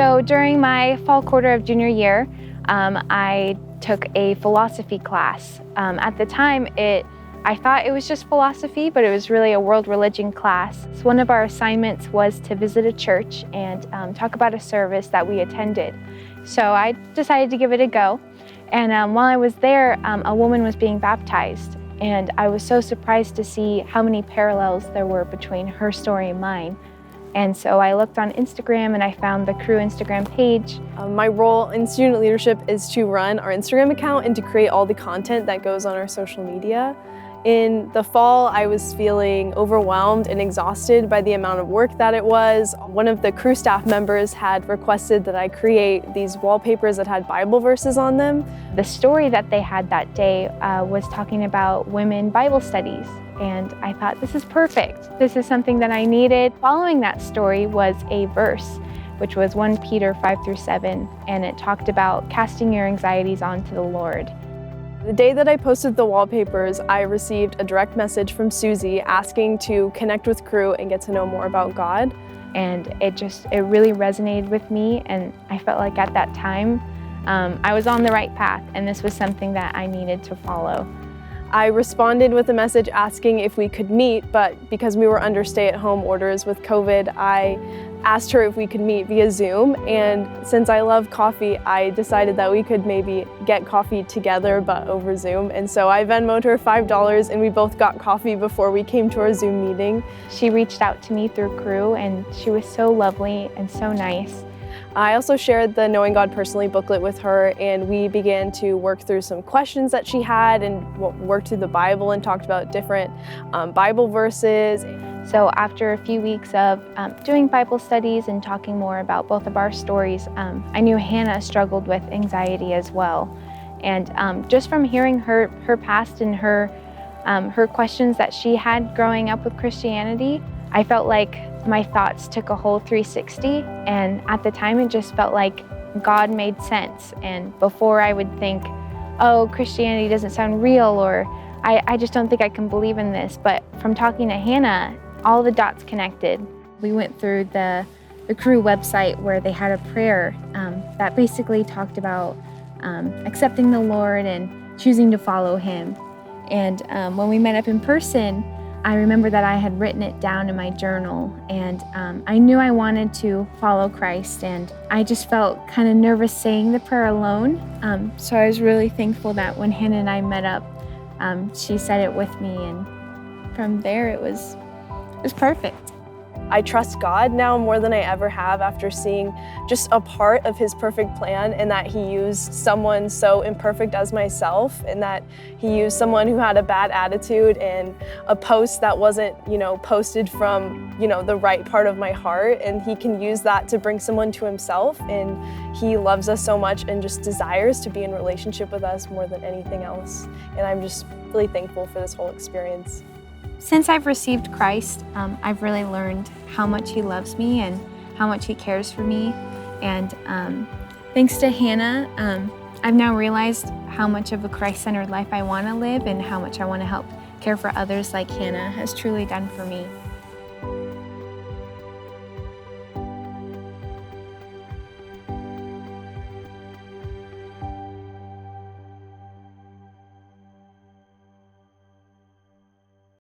So during my fall quarter of junior year, I took a philosophy class. At the time, I thought it was just philosophy, but it was really a world religion class. So one of our assignments was to visit a church and talk about a service that we attended. So I decided to give it a go. And while I was there, a woman was being baptized. And I was so surprised to see how many parallels there were between her story and mine. And so I looked on Instagram and I found the Cru Instagram page. My role in student leadership is to run our Instagram account and to create all the content that goes on our social media. In the fall, I was feeling overwhelmed and exhausted by the amount of work that it was. One of the Cru staff members had requested that I create these wallpapers that had Bible verses on them. The story that they had that day was talking about women Bible studies. And I thought, this is perfect. This is something that I needed. Following that story was a verse, which was 1 Peter 5-7, and it talked about casting your anxieties onto the Lord. The day that I posted the wallpapers, I received a direct message from Susie asking to connect with Cru and get to know more about God. And it really resonated with me, and I felt like at that time, I was on the right path, and this was something that I needed to follow. I responded with a message asking if we could meet, but because we were under stay-at-home orders with COVID, I asked her if we could meet via Zoom. And since I love coffee, I decided that we could maybe get coffee together, but over Zoom. And so I Venmo'd her $5 and we both got coffee before we came to our Zoom meeting. She reached out to me through Cru, and she was so lovely and so nice. I also shared the Knowing God Personally booklet with her, and we began to work through some questions that she had and worked through the Bible and talked about different Bible verses. So after a few weeks of doing Bible studies and talking more about both of our stories, I knew Hannah struggled with anxiety as well. And just from hearing her past and her questions that she had growing up with Christianity, I felt like my thoughts took a whole 360, and at the time it just felt like God made sense. And before I would think, oh, Christianity doesn't sound real, or I just don't think I can believe in this. But from talking to Hannah, all the dots connected. We went through the Cru website where they had a prayer that basically talked about accepting the Lord and choosing to follow Him. And when we met up in person, I remember that I had written it down in my journal, and I knew I wanted to follow Christ, and I just felt kind of nervous saying the prayer alone. So I was really thankful that when Hannah and I met up, she said it with me, and from there it was perfect. I trust God now more than I ever have after seeing just a part of His perfect plan, and that He used someone so imperfect as myself, and that He used someone who had a bad attitude and a post that wasn't, posted from, the right part of my heart, and He can use that to bring someone to Himself, and He loves us so much and just desires to be in relationship with us more than anything else. And I'm just really thankful for this whole experience. Since I've received Christ, I've really learned how much He loves me and how much He cares for me. And thanks to Hannah, I've now realized how much of a Christ-centered life I want to live and how much I want to help care for others like Hannah has truly done for me.